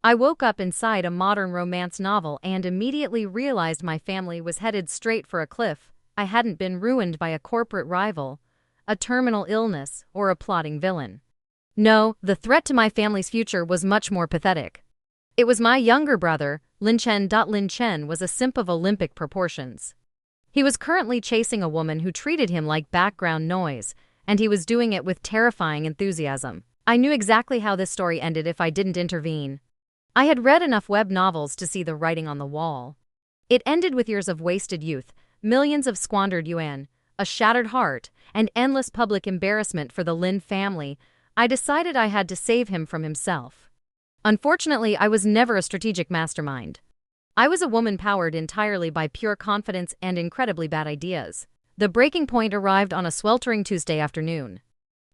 I woke up inside a modern romance novel and immediately realized my family was headed straight for a cliff. I hadn't been ruined by a corporate rival, a terminal illness, or a plotting villain. No, the threat to my family's future was much more pathetic. It was my younger brother, Lin Chen. Lin Chen was a simp of Olympic proportions. He was currently chasing a woman who treated him like background noise, and he was doing it with terrifying enthusiasm. I knew exactly how this story ended if I didn't intervene. I had read enough web novels to see the writing on the wall. It ended with years of wasted youth, millions of squandered yuan, a shattered heart, and endless public embarrassment for the Lin family. I decided I had to save him from himself. Unfortunately, I was never a strategic mastermind. I was a woman powered entirely by pure confidence and incredibly bad ideas. The breaking point arrived on a sweltering Tuesday afternoon.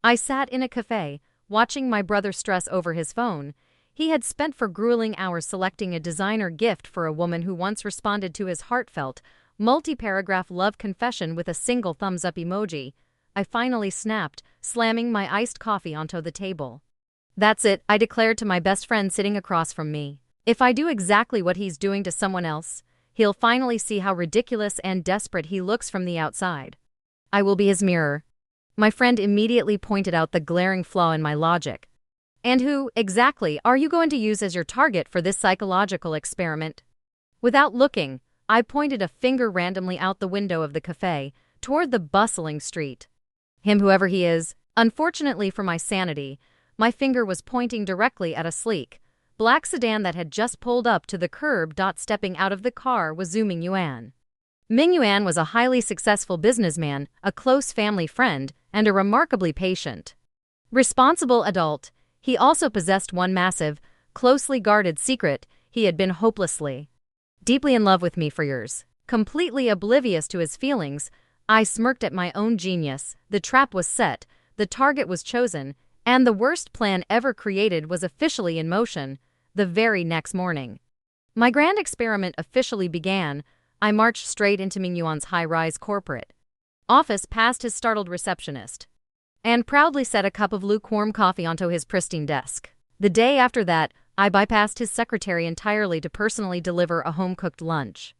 I sat in a cafe, watching my brother stress over his phone. He had spent for grueling hours selecting a designer gift for a woman who once responded to his heartfelt, multi-paragraph love confession with a single thumbs-up emoji. I finally snapped, slamming my iced coffee onto the table. "That's it," I declared to my best friend sitting across from me. "If I do exactly what he's doing to someone else, he'll finally see how ridiculous and desperate he looks from the outside. I will be his mirror." My friend immediately pointed out the glaring flaw in my logic. "And who, exactly, are you going to use as your target for this psychological experiment?" Without looking, I pointed a finger randomly out the window of the cafe, toward the bustling street. "Him, whoever he is." Unfortunately for my sanity, my finger was pointing directly at a sleek, black sedan that had just pulled up to the curb. Stepping out of the car was Zhu Mingyuan. Mingyuan was a highly successful businessman, a close family friend, and a remarkably patient, responsible adult. He also possessed one massive, closely guarded secret: he had been hopelessly, deeply in love with me for years. Completely oblivious to his feelings, I smirked at my own genius. The trap was set, the target was chosen, and the worst plan ever created was officially in motion. The very next morning, my grand experiment officially began. I marched straight into Mingyuan's high-rise corporate office past his startled receptionist, and proudly set a cup of lukewarm coffee onto his pristine desk. The day after that, I bypassed his secretary entirely to personally deliver a home-cooked lunch.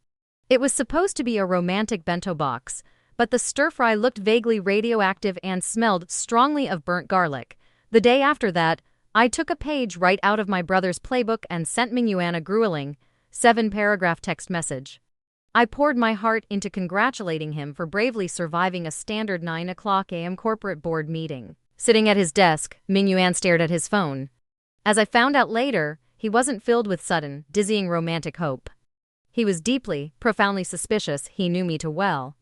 It was supposed to be a romantic bento box, but the stir-fry looked vaguely radioactive and smelled strongly of burnt garlic. The day after that, I took a page right out of my brother's playbook and sent Mingyuan a grueling, 7-paragraph text message. I poured my heart into congratulating him for bravely surviving a standard 9 o'clock a.m. corporate board meeting. Sitting at his desk, Mingyuan stared at his phone. As I found out later, he wasn't filled with sudden, dizzying romantic hope. He was deeply, profoundly suspicious. He knew me too well.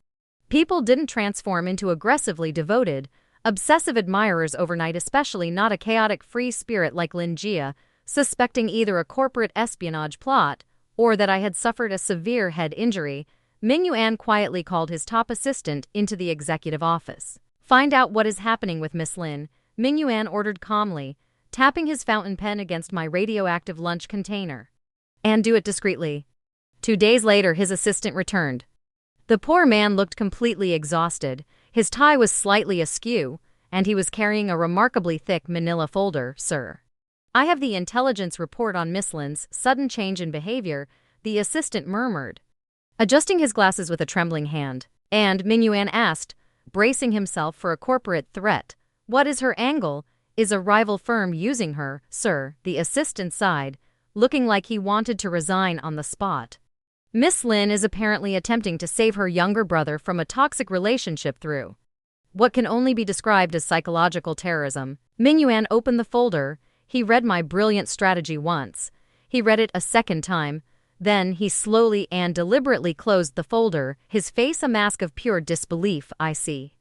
People didn't transform into aggressively devoted, obsessive admirers overnight, especially not a chaotic free spirit like Lin Jia. Suspecting either a corporate espionage plot or that I had suffered a severe head injury, Mingyuan quietly called his top assistant into the executive office. "Find out what is happening with Miss Lin," Mingyuan ordered calmly, tapping his fountain pen against my radioactive lunch container. "And do it discreetly." 2 days later, his assistant returned. The poor man looked completely exhausted. His tie was slightly askew, and he was carrying a remarkably thick manila folder. "Sir, I have the intelligence report on Miss Lin's sudden change in behavior," the assistant murmured, adjusting his glasses with a trembling hand. And Mingyuan asked, bracing himself for a corporate threat, "What is her angle? Is a rival firm using her?" "Sir," the assistant sighed, looking like he wanted to resign on the spot. "Miss Lin is apparently attempting to save her younger brother from a toxic relationship through what can only be described as psychological terrorism." Mingyuan opened the folder. He read my brilliant strategy once. He read it a second time. Then he slowly and deliberately closed the folder, his face a mask of pure disbelief. "I see,"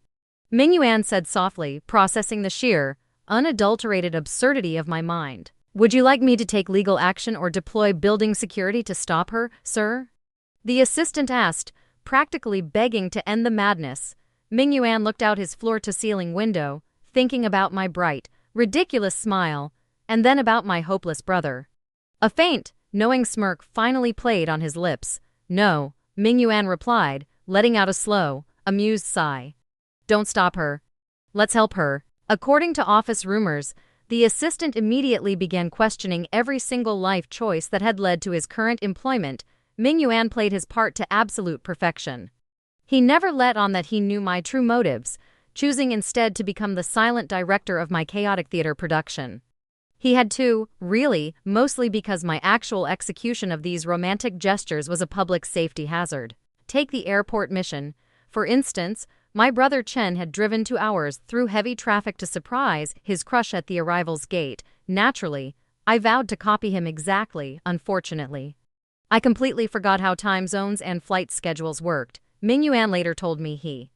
Mingyuan said softly, processing the sheer, unadulterated absurdity of my mind. "Would you like me to take legal action or deploy building security to stop her, sir?" the assistant asked, practically begging to end the madness. Mingyuan looked out his floor-to-ceiling window, thinking about my bright, ridiculous smile, and then about my hopeless brother. A faint, knowing smirk finally played on his lips. "No," Mingyuan replied, letting out a slow, amused sigh. "Don't stop her. Let's help her." According to office rumors, The assistant immediately began questioning every single life choice that had led to his current employment. Mingyuan played his part to absolute perfection. He never let on that he knew my true motives, choosing instead to become the silent director of my chaotic theater production. He had to, really, mostly because my actual execution of these romantic gestures was a public safety hazard. Take the airport mission. For instance, my brother Chen had driven 2 hours through heavy traffic to surprise his crush at the arrival's gate. Naturally, I vowed to copy him exactly, unfortunately. I completely forgot how time zones and flight schedules worked. Mingyuan later told me he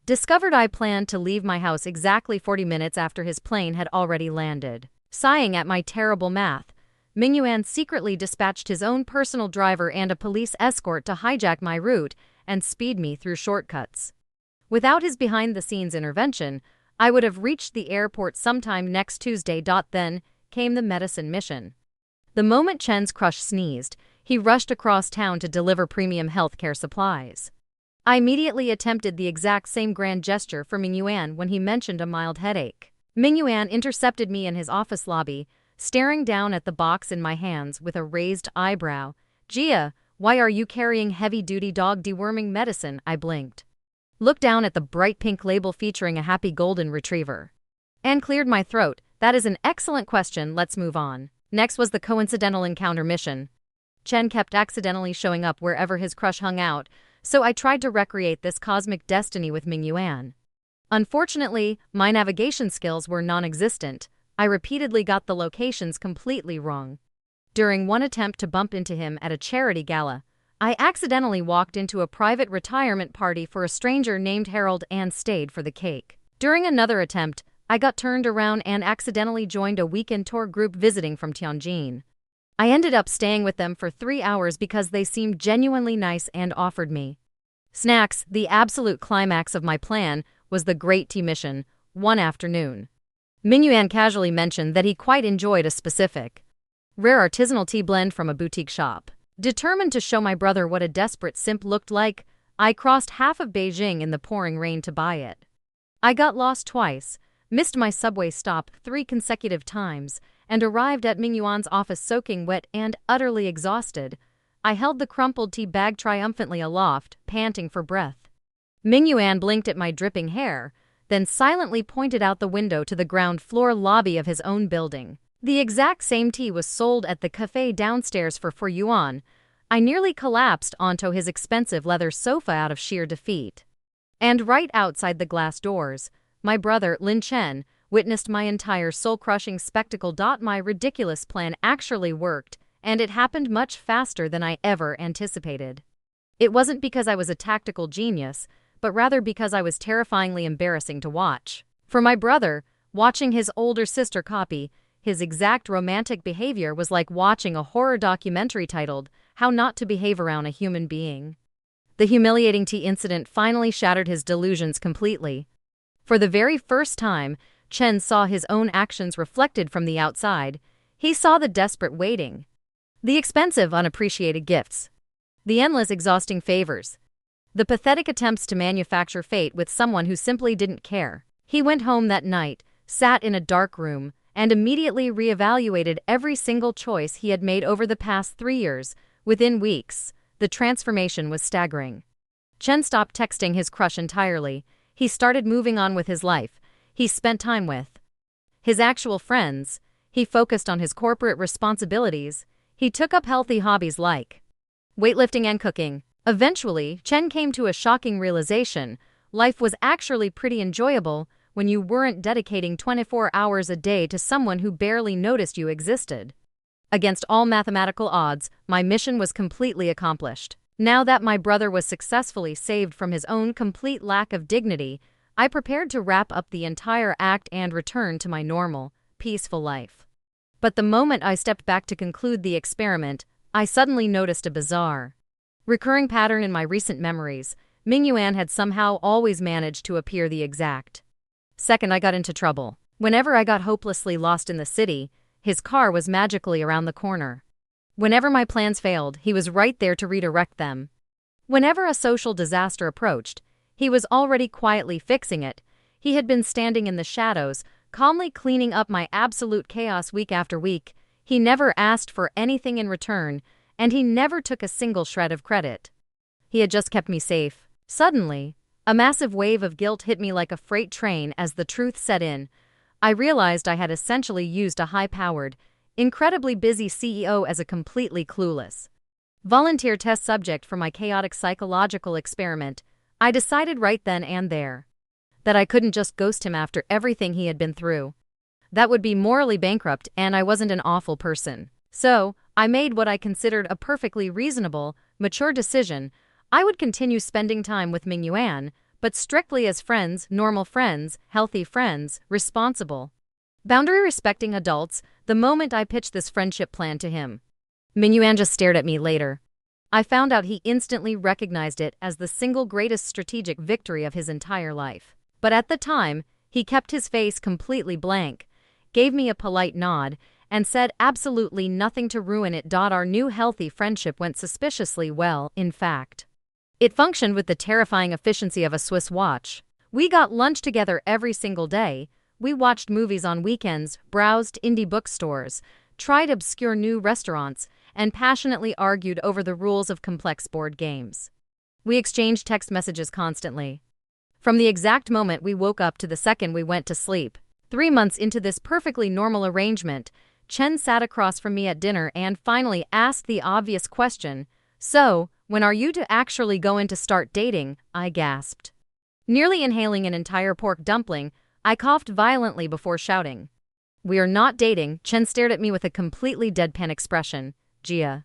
discovered I planned to leave my house exactly 40 minutes after his plane had already landed. Sighing at my terrible math, Mingyuan secretly dispatched his own personal driver and a police escort to hijack my route and speed me through shortcuts. Without his behind-the-scenes intervention, I would have reached the airport sometime next Tuesday. Then came the medicine mission. The moment Chen's crush sneezed, he rushed across town to deliver premium healthcare supplies. I immediately attempted the exact same grand gesture for Mingyuan when he mentioned a mild headache. Mingyuan intercepted me in his office lobby, staring down at the box in my hands with a raised eyebrow. "Gia, why are you carrying heavy-duty dog deworming medicine?" I blinked. Looked down at the bright pink label featuring a happy golden retriever, and cleared my throat. "That is an excellent question, let's move on." Next was the coincidental encounter mission. Chen kept accidentally showing up wherever his crush hung out, so I tried to recreate this cosmic destiny with Mingyuan. Unfortunately, my navigation skills were non-existent. I repeatedly got the locations completely wrong. During one attempt to bump into him at a charity gala, I accidentally walked into a private retirement party for a stranger named Harold and stayed for the cake. During another attempt, I got turned around and accidentally joined a weekend tour group visiting from Tianjin. I ended up staying with them for 3 hours because they seemed genuinely nice and offered me snacks. The absolute climax of my plan was the Great Tea Mission. One afternoon, Mingyuan casually mentioned that he quite enjoyed a specific, rare artisanal tea blend from a boutique shop. Determined to show my brother what a desperate simp looked like, I crossed half of Beijing in the pouring rain to buy it. I got lost twice, missed my subway stop 3 consecutive times, and arrived at Mingyuan's office soaking wet and utterly exhausted. I held the crumpled tea bag triumphantly aloft, panting for breath. Mingyuan blinked at my dripping hair, then silently pointed out the window to the ground floor lobby of his own building. The exact same tea was sold at the cafe downstairs for 4 yuan. I nearly collapsed onto his expensive leather sofa out of sheer defeat. And right outside the glass doors, my brother, Lin Chen, witnessed my entire soul-crushing spectacle. My ridiculous plan actually worked, and it happened much faster than I ever anticipated. It wasn't because I was a tactical genius, but rather because I was terrifyingly embarrassing to watch. For my brother, watching his older sister copy his exact romantic behavior was like watching a horror documentary titled, "How Not to Behave Around a Human Being." The humiliating tea incident finally shattered his delusions completely. For the very first time, Chen saw his own actions reflected from the outside. He saw the desperate waiting, the expensive unappreciated gifts, the endless exhausting favors, the pathetic attempts to manufacture fate with someone who simply didn't care. He went home that night, sat in a dark room, and immediately reevaluated every single choice he had made over the past 3 years. Within weeks, the transformation was staggering. Chen stopped texting his crush entirely. He started moving on with his life. He spent time with his actual friends. He focused on his corporate responsibilities. He took up healthy hobbies like weightlifting and cooking. Eventually, Chen came to a shocking realization. Life was actually pretty enjoyable when you weren't dedicating 24 hours a day to someone who barely noticed you existed. Against all mathematical odds, my mission was completely accomplished. Now that my brother was successfully saved from his own complete lack of dignity, I prepared to wrap up the entire act and return to my normal, peaceful life. But the moment I stepped back to conclude the experiment, I suddenly noticed a bizarre, recurring pattern in my recent memories. Mingyuan had somehow always managed to appear the exact second I got into trouble. Whenever I got hopelessly lost in the city, his car was magically around the corner. Whenever my plans failed, he was right there to redirect them. Whenever a social disaster approached, he was already quietly fixing it. He had been standing in the shadows, calmly cleaning up my absolute chaos week after week. He never asked for anything in return, and he never took a single shred of credit. He had just kept me safe. Suddenly, a massive wave of guilt hit me like a freight train as the truth set in. I realized I had essentially used a high-powered, incredibly busy CEO as a completely clueless volunteer test subject for my chaotic psychological experiment. I decided right then and there that I couldn't just ghost him after everything he had been through. That would be morally bankrupt, and I wasn't an awful person. So, I made what I considered a perfectly reasonable, mature decision. I would continue spending time with Mingyuan, but strictly as friends, normal friends, healthy friends, responsible, boundary-respecting adults. The moment I pitched this friendship plan to him, Mingyuan just stared at me later. I found out he instantly recognized it as the single greatest strategic victory of his entire life. But at the time, he kept his face completely blank, gave me a polite nod, and said absolutely nothing to ruin it. Our new healthy friendship went suspiciously well, in fact. It functioned with the terrifying efficiency of a Swiss watch. We got lunch together every single day, we watched movies on weekends, browsed indie bookstores, tried obscure new restaurants, and passionately argued over the rules of complex board games. We exchanged text messages constantly. From the exact moment we woke up to the second we went to sleep. 3 months into this perfectly normal arrangement, Chen sat across from me at dinner and finally asked the obvious question, "So, when are you to actually going to start dating?" I gasped. Nearly inhaling an entire pork dumpling, I coughed violently before shouting, "We are not dating." Chen stared at me with a completely deadpan expression. "Jia,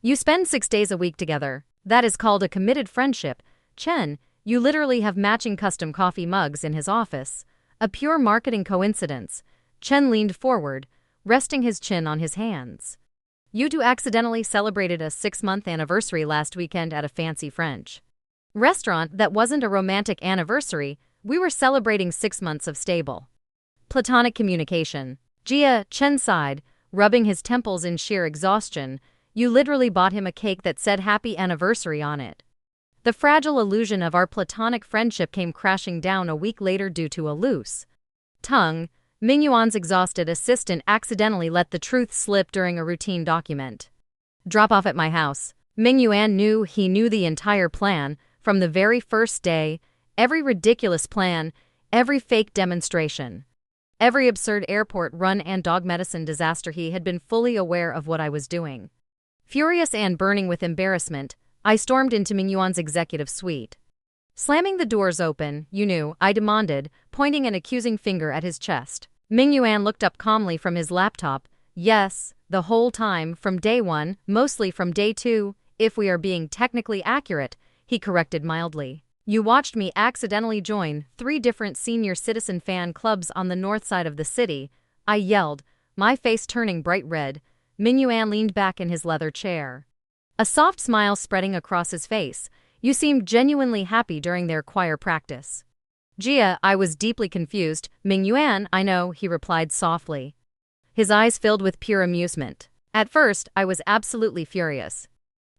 you spend 6 days a week together. That is called a committed friendship." "Chen, you literally have matching custom coffee mugs in his office. A pure marketing coincidence." Chen leaned forward, resting his chin on his hands. "You two accidentally celebrated a 6-month anniversary last weekend at a fancy French restaurant. That wasn't a romantic anniversary. We were celebrating 6 months of stable platonic communication." "Jia," Chen sighed, rubbing his temples in sheer exhaustion, "you literally bought him a cake that said happy anniversary on it." The fragile illusion of our platonic friendship came crashing down a week later due to a loose tongue. Mingyuan's exhausted assistant accidentally let the truth slip during a routine document drop-off at my house. Mingyuan knew he knew the entire plan, from the very first day, every ridiculous plan, every fake demonstration, every absurd airport run and dog medicine disaster. He had been fully aware of what I was doing. Furious and burning with embarrassment, I stormed into Mingyuan's executive suite. Slamming the doors open, "You knew," I demanded, pointing an accusing finger at his chest. Mingyuan looked up calmly from his laptop. "Yes, the whole time, from day 1, mostly from day 2, if we are being technically accurate," he corrected mildly. "You watched me accidentally join 3 different senior citizen fan clubs on the north side of the city," I yelled, my face turning bright red. Mingyuan leaned back in his leather chair, a soft smile spreading across his face. "You seemed genuinely happy during their choir practice." "Jia," I was deeply confused. "Mingyuan, I know," he replied softly, his eyes filled with pure amusement. At first, I was absolutely furious.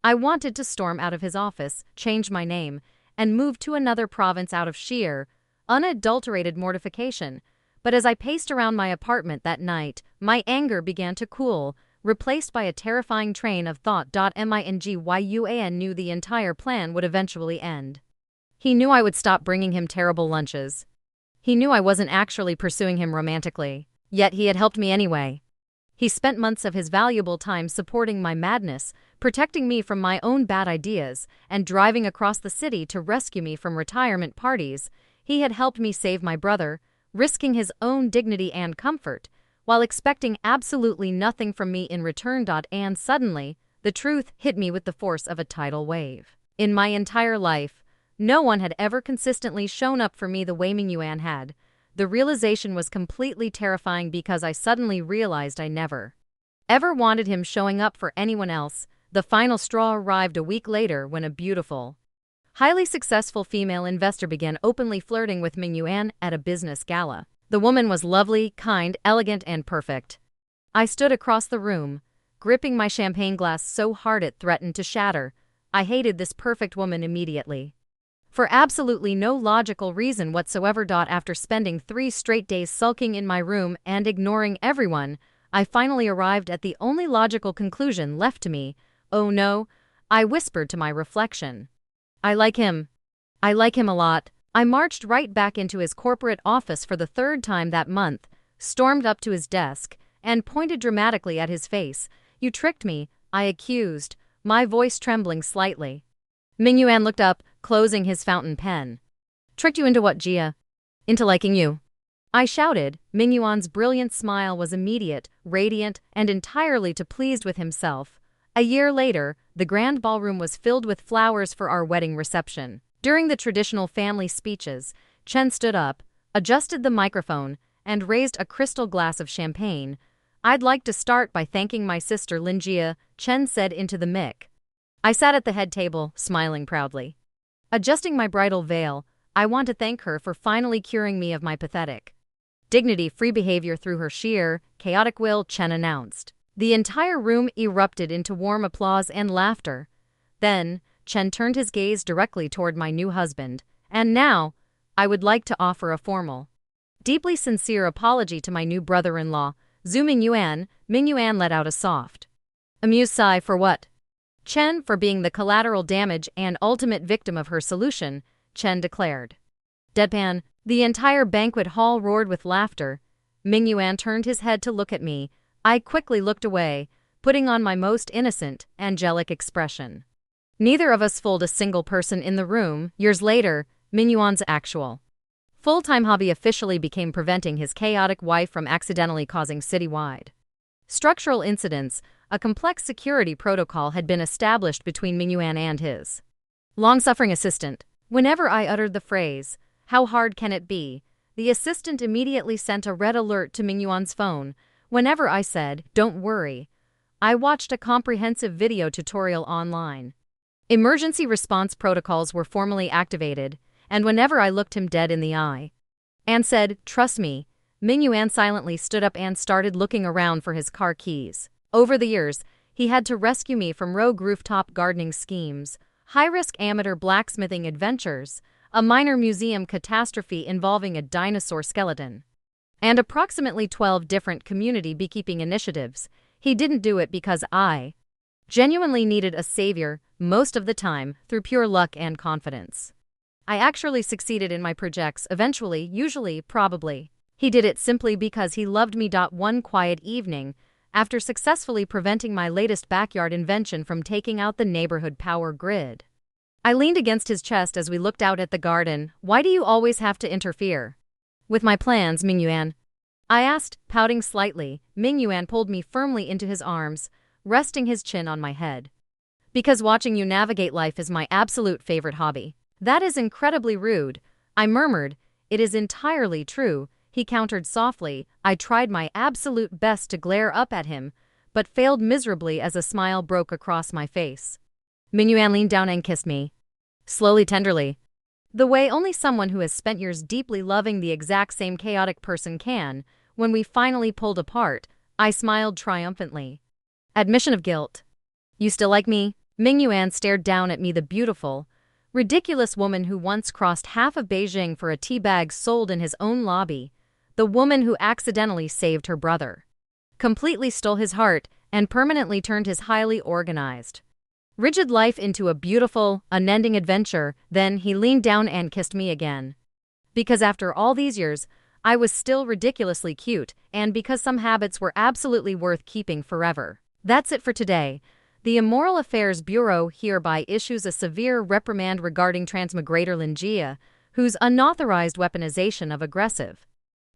I wanted to storm out of his office, change my name, and move to another province out of sheer, unadulterated mortification. But as I paced around my apartment that night, my anger began to cool, replaced by a terrifying train of thought. Mingyuan knew the entire plan would eventually end. He knew I would stop bringing him terrible lunches. He knew I wasn't actually pursuing him romantically, yet he had helped me anyway. He spent months of his valuable time supporting my madness, protecting me from my own bad ideas, and driving across the city to rescue me from retirement parties. He had helped me save my brother, risking his own dignity and comfort, while expecting absolutely nothing from me in return. And suddenly, the truth hit me with the force of a tidal wave. In my entire life, no one had ever consistently shown up for me the way Mingyuan had. The realization was completely terrifying because I suddenly realized I never, ever wanted him showing up for anyone else. The final straw arrived a week later when a beautiful, highly successful female investor began openly flirting with Mingyuan at a business gala. The woman was lovely, kind, elegant, and perfect. I stood across the room, gripping my champagne glass so hard it threatened to shatter. I hated this perfect woman immediately. for absolutely no logical reason whatsoever. After spending 3 straight days sulking in my room and ignoring everyone, I finally arrived at the only logical conclusion left to me. Oh no, I whispered to my reflection. I like him. I like him a lot. I marched right back into his corporate office for the 3rd time that month, stormed up to his desk, and pointed dramatically at his face. You tricked me, I accused, my voice trembling slightly. Mingyuan looked up, closing his fountain pen. Tricked you into what, Jia? Into liking you. I shouted. Mingyuan's brilliant smile was immediate, radiant, and entirely too pleased with himself. A year later, the grand ballroom was filled with flowers for our wedding reception. During the traditional family speeches, Chen stood up, adjusted the microphone, and raised a crystal glass of champagne. I'd like to start by thanking my sister Lin Jia, Chen said into the mic. I sat at the head table, smiling proudly. Adjusting my bridal veil, I want to thank her for finally curing me of my pathetic dignity-free behavior through her sheer, chaotic will, Chen announced. The entire room erupted into warm applause and laughter. Then, Chen turned his gaze directly toward my new husband. And now, I would like to offer a formal, deeply sincere apology to my new brother-in-law, Zhu Mingyuan. Mingyuan let out a soft, amused sigh. For what? Chen, for being the collateral damage and ultimate victim of her solution, Chen declared. Deadpan, the entire banquet hall roared with laughter. Mingyuan turned his head to look at me. I quickly looked away, putting on my most innocent, angelic expression. Neither of us fooled a single person in the room. Years later, Mingyuan's actual full-time hobby officially became preventing his chaotic wife from accidentally causing citywide structural incidents. A complex security protocol had been established between Mingyuan and his long-suffering assistant. Whenever I uttered the phrase, "How hard can it be?" the assistant immediately sent a red alert to Mingyuan's phone. Whenever I said, "Don't worry," I watched a comprehensive video tutorial online. Emergency response protocols were formally activated, and whenever I looked him dead in the eye and said, "Trust me," Mingyuan silently stood up and started looking around for his car keys. Over the years, he had to rescue me from rogue rooftop gardening schemes, high-risk amateur blacksmithing adventures, a minor museum catastrophe involving a dinosaur skeleton, and approximately 12 different community beekeeping initiatives. He didn't do it because I genuinely needed a savior, most of the time, through pure luck and confidence. I actually succeeded in my projects eventually, usually, probably. He did it simply because he loved me. One quiet evening, after successfully preventing my latest backyard invention from taking out the neighborhood power grid, I leaned against his chest as we looked out at the garden. "Why do you always have to interfere with my plans, Mingyuan?" I asked, pouting slightly. Mingyuan pulled me firmly into his arms, resting his chin on my head. "Because watching you navigate life is my absolute favorite hobby." "That is incredibly rude," I murmured. "It is entirely true," he countered softly. I tried my absolute best to glare up at him, but failed miserably as a smile broke across my face. Mingyuan leaned down and kissed me, slowly, tenderly, the way only someone who has spent years deeply loving the exact same chaotic person can. When we finally pulled apart, I smiled triumphantly. Admission of guilt. "You still like me?" Mingyuan stared down at me. The beautiful, ridiculous woman who once crossed half of Beijing for a tea bag sold in his own lobby. The woman who accidentally saved her brother, completely stole his heart, and permanently turned his highly organized, rigid life into a beautiful, unending adventure. Then he leaned down and kissed me again. Because after all these years, I was still ridiculously cute, and because some habits were absolutely worth keeping forever. That's it for today. The Immoral Affairs Bureau hereby issues a severe reprimand regarding Transmigrated Lin Jia, whose unauthorized weaponization of aggressive,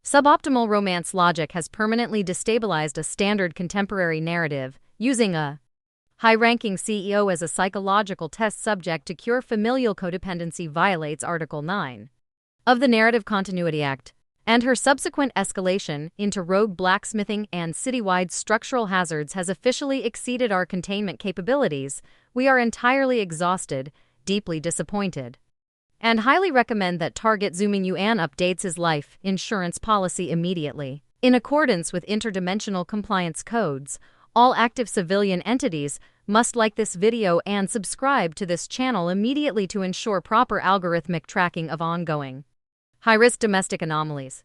suboptimal romance logic has permanently destabilized a standard contemporary narrative. Using a high-ranking CEO as a psychological test subject to cure familial codependency violates Article 9 of the Narrative Continuity Act, and her subsequent escalation into rogue blacksmithing and citywide structural hazards has officially exceeded our containment capabilities. We are entirely exhausted, deeply disappointed, and highly recommend that Target Zhu Mingyuan updates his life insurance policy immediately. In accordance with interdimensional compliance codes, all active civilian entities Must like this video and subscribe to this channel immediately to ensure proper algorithmic tracking of ongoing high-risk domestic anomalies.